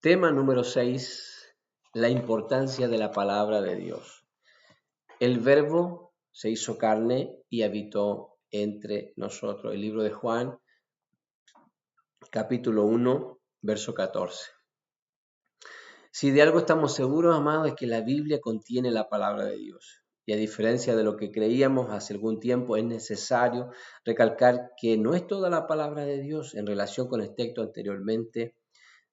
Tema número 6, la importancia de la palabra de Dios. El Verbo se hizo carne y habitó entre nosotros. El libro de Juan, capítulo 1, verso 14. Si de algo estamos seguros, amados, es que la Biblia contiene la palabra de Dios. Y a diferencia de lo que creíamos hace algún tiempo, es necesario recalcar que no es toda la palabra de Dios. En relación con el texto anteriormente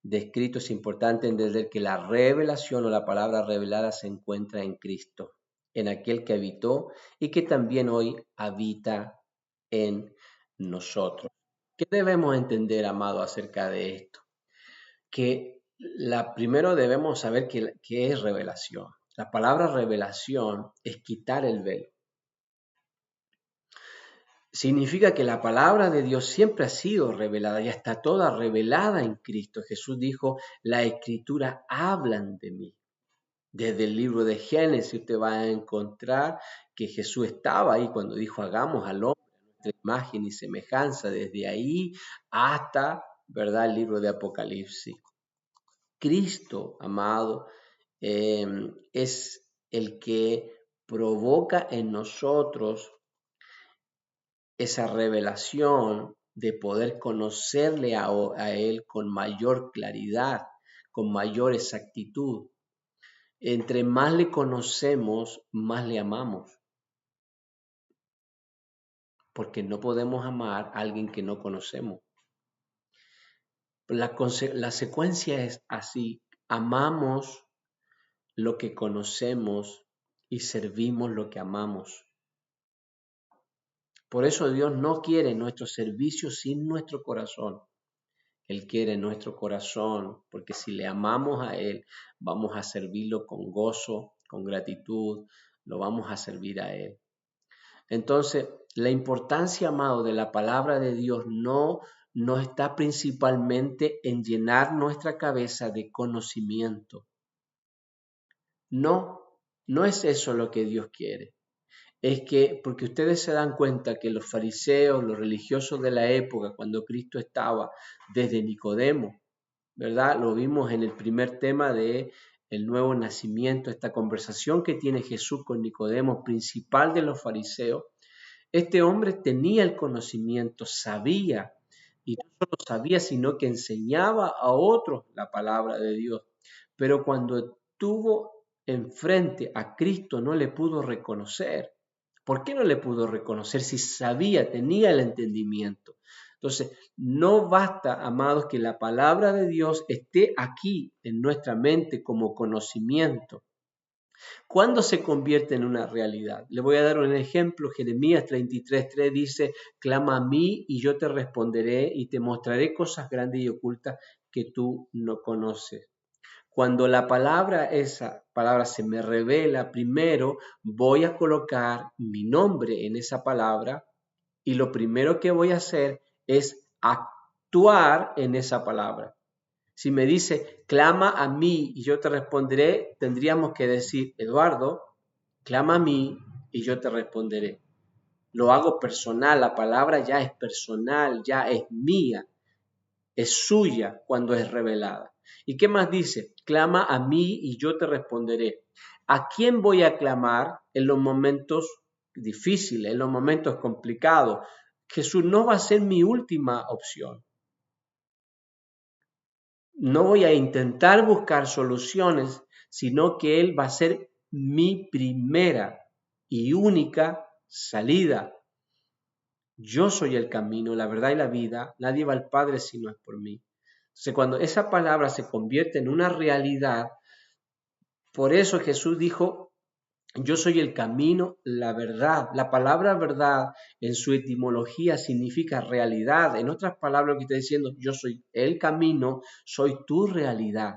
descrito, es importante entender que la revelación o la palabra revelada se encuentra en Cristo, en aquel que habitó y que también hoy habita en nosotros. ¿Qué debemos entender, amado, acerca de esto? Que primero debemos saber qué es revelación. La palabra revelación es quitar el velo. Significa que la palabra de Dios siempre ha sido revelada, ya está toda revelada en Cristo. Jesús dijo, la Escritura hablan de mí. Desde el libro de Génesis usted va a encontrar que Jesús estaba ahí cuando dijo, hagamos al hombre a nuestra imagen y semejanza. Desde ahí hasta, ¿verdad?, el libro de Apocalipsis. Cristo, amado, es el que provoca en nosotros esa revelación de poder conocerle a Él con mayor claridad, con mayor exactitud. Entre más le conocemos, más le amamos. Porque no podemos amar a alguien que no conocemos. La secuencia es así. Amamos lo que conocemos y servimos lo que amamos. Por eso Dios no quiere nuestro servicio sin nuestro corazón. Él quiere nuestro corazón, porque si le amamos a Él, vamos a servirlo con gozo, con gratitud, lo vamos a servir a Él. Entonces, la importancia, amado, de la palabra de Dios no está principalmente en llenar nuestra cabeza de conocimiento. No es eso lo que Dios quiere. Es que, porque ustedes se dan cuenta que los fariseos, los religiosos de la época, cuando Cristo estaba, desde Nicodemo, ¿verdad? Lo vimos en el primer tema de el nuevo nacimiento, esta conversación que tiene Jesús con Nicodemo, principal de los fariseos. Este hombre tenía el conocimiento, sabía, y no solo sabía, sino que enseñaba a otros la palabra de Dios. Pero cuando tuvo enfrente a Cristo, no le pudo reconocer. ¿Por qué no le pudo reconocer si sabía, tenía el entendimiento? Entonces, no basta, amados, que la palabra de Dios esté aquí en nuestra mente como conocimiento. ¿Cuándo se convierte en una realidad? Le voy a dar un ejemplo. Jeremías 33:3 dice, clama a mí y yo te responderé y te mostraré cosas grandes y ocultas que tú no conoces. Cuando esa palabra se me revela, primero voy a colocar mi nombre en esa palabra y lo primero que voy a hacer es actuar en esa palabra. Si me dice, clama a mí y yo te responderé, tendríamos que decir, Eduardo, clama a mí y yo te responderé. Lo hago personal, la palabra ya es personal, ya es mía, es suya cuando es revelada. ¿Y qué más dice? Clama a mí y yo te responderé. ¿A quién voy a clamar en los momentos difíciles, en los momentos complicados? Jesús no va a ser mi última opción. No voy a intentar buscar soluciones, sino que Él va a ser mi primera y única salida. Yo soy el camino, la verdad y la vida. Nadie va al Padre si no es por mí. Entonces, cuando esa palabra se convierte en una realidad, por eso Jesús dijo, yo soy el camino, la verdad. La palabra verdad en su etimología significa realidad. En otras palabras, lo que está diciendo, yo soy el camino, soy tu realidad.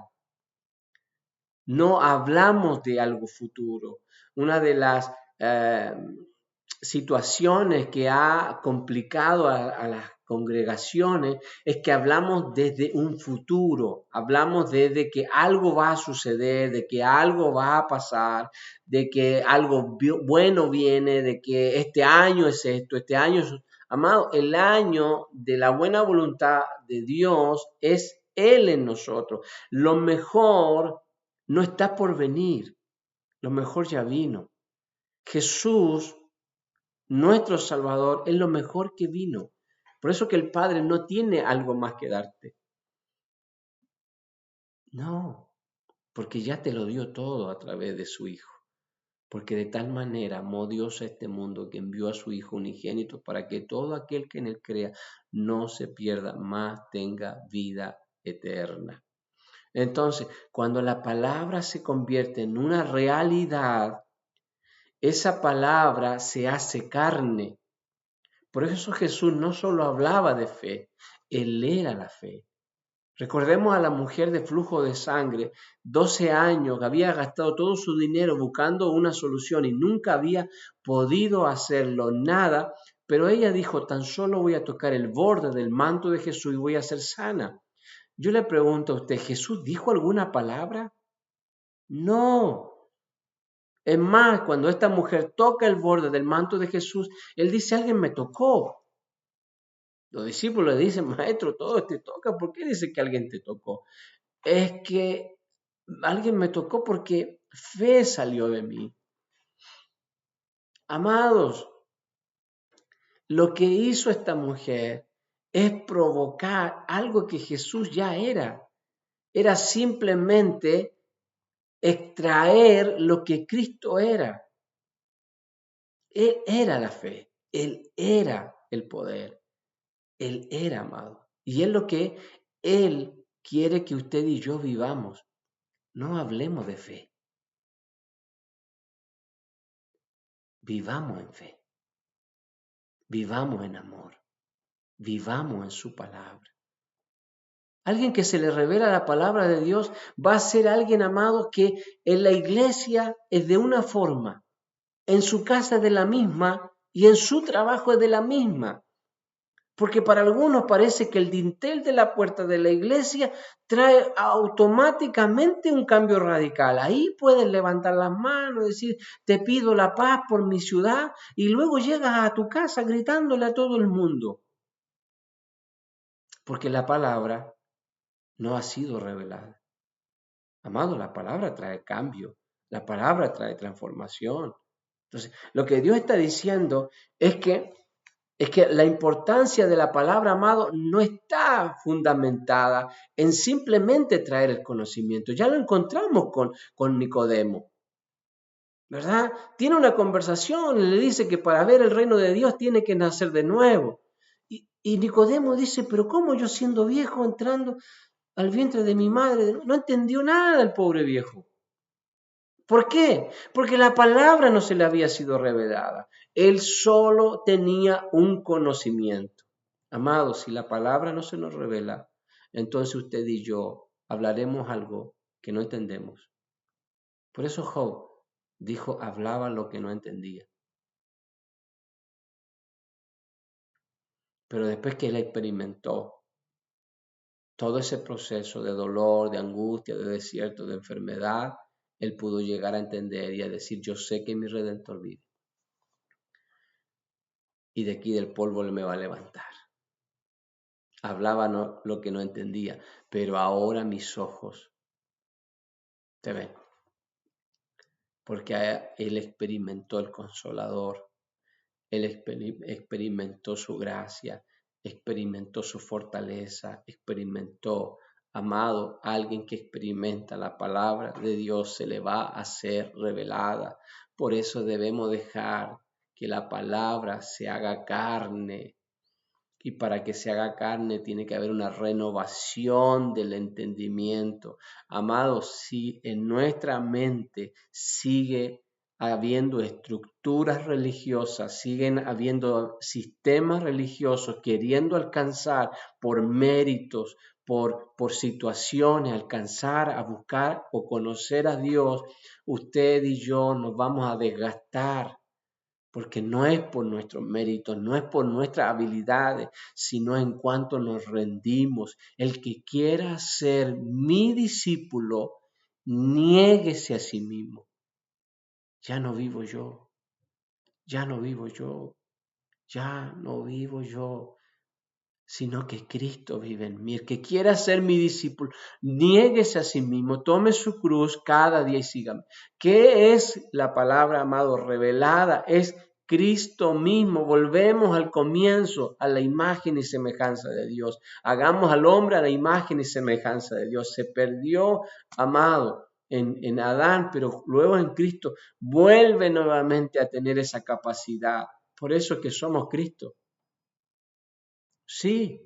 No hablamos de algo futuro. Una de las situaciones que ha complicado a las congregaciones es que hablamos desde un futuro, hablamos desde que algo va a suceder, de que algo va a pasar, de que algo bueno viene, de que este año es esto, este año es... Amado, el año de la buena voluntad de Dios es Él en nosotros. Lo mejor no está por venir, lo mejor ya vino. Jesús, nuestro Salvador, es lo mejor que vino. Por eso que el Padre no tiene algo más que darte. No, porque ya te lo dio todo a través de su Hijo. Porque de tal manera amó Dios a este mundo que envió a su Hijo unigénito para que todo aquel que en él crea no se pierda, más tenga vida eterna. Entonces, cuando la palabra se convierte en una realidad, esa palabra se hace carne. Por eso Jesús no solo hablaba de fe, Él era la fe. Recordemos a la mujer de flujo de sangre, 12 años, que había gastado todo su dinero buscando una solución y nunca había podido hacerlo, nada, pero ella dijo, tan solo voy a tocar el borde del manto de Jesús y voy a ser sana. Yo le pregunto a usted, ¿Jesús dijo alguna palabra? No. Es más, cuando esta mujer toca el borde del manto de Jesús, él dice, alguien me tocó. Los discípulos le dicen, maestro, todo te toca, ¿por qué dice que alguien te tocó? Es que alguien me tocó porque fe salió de mí. Amados, lo que hizo esta mujer es provocar algo que Jesús ya era. Era simplemente extraer lo que Cristo era. Él era la fe, Él era el poder, Él era amado. Y es lo que Él quiere que usted y yo vivamos. No hablemos de fe, vivamos en fe, vivamos en amor, vivamos en su palabra. Alguien que se le revela la palabra de Dios va a ser alguien, amado, que en la iglesia es de una forma, en su casa es de la misma y en su trabajo es de la misma. Porque para algunos parece que el dintel de la puerta de la iglesia trae automáticamente un cambio radical. Ahí puedes levantar las manos y decir, te pido la paz por mi ciudad, y luego llegas a tu casa gritándole a todo el mundo. Porque la palabra no ha sido revelada. Amado, la palabra trae cambio, la palabra trae transformación. Entonces, lo que Dios está diciendo es que la importancia de la palabra, amado, no está fundamentada en simplemente traer el conocimiento. Ya lo encontramos con Nicodemo, ¿verdad? Tiene una conversación y le dice que para ver el reino de Dios tiene que nacer de nuevo. Y Nicodemo dice, pero ¿cómo yo siendo viejo entrando al vientre de mi madre? No entendió nada el pobre viejo. ¿Por qué? Porque la palabra no se le había sido revelada. Él solo tenía un conocimiento. Amados, si la palabra no se nos revela, entonces usted y yo hablaremos algo que no entendemos. Por eso Job dijo, hablaba lo que no entendía. Pero después que él experimentó todo ese proceso de dolor, de angustia, de desierto, de enfermedad, él pudo llegar a entender y a decir, yo sé que mi Redentor vive. Y de aquí del polvo me va a levantar. Hablaba lo que no entendía, pero ahora mis ojos te ven, porque él experimentó el Consolador, él experimentó su gracia, experimentó su fortaleza, experimentó, amado, alguien que experimenta la palabra de Dios se le va a ser revelada. Por eso debemos dejar que la palabra se haga carne. Y para que se haga carne tiene que haber una renovación del entendimiento. Amados, si en nuestra mente sigue habiendo estructuras religiosas, siguen habiendo sistemas religiosos queriendo alcanzar por méritos, por situaciones, alcanzar a buscar o conocer a Dios, usted y yo nos vamos a desgastar porque no es por nuestros méritos, no es por nuestras habilidades, sino en cuanto nos rendimos. El que quiera ser mi discípulo, niéguese a sí mismo. Ya no vivo yo, ya no vivo yo, ya no vivo yo. sino que Cristo vive en mí. El que quiera ser mi discípulo, niéguese a sí mismo, tome su cruz cada día y sígame. ¿Qué es la palabra, amado, revelada? Es Cristo mismo. Volvemos al comienzo, a la imagen y semejanza de Dios. Hagamos al hombre a la imagen y semejanza de Dios. Se perdió, amado, en Adán, pero luego en Cristo vuelve nuevamente a tener esa capacidad. Por eso que somos Cristo. Sí,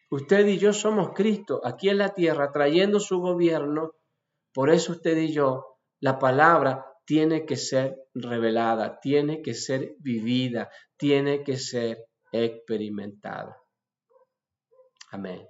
usted y yo somos Cristo aquí en la tierra trayendo su gobierno. Por eso usted y yo, la palabra tiene que ser revelada, tiene que ser vivida, tiene que ser experimentada. Amén.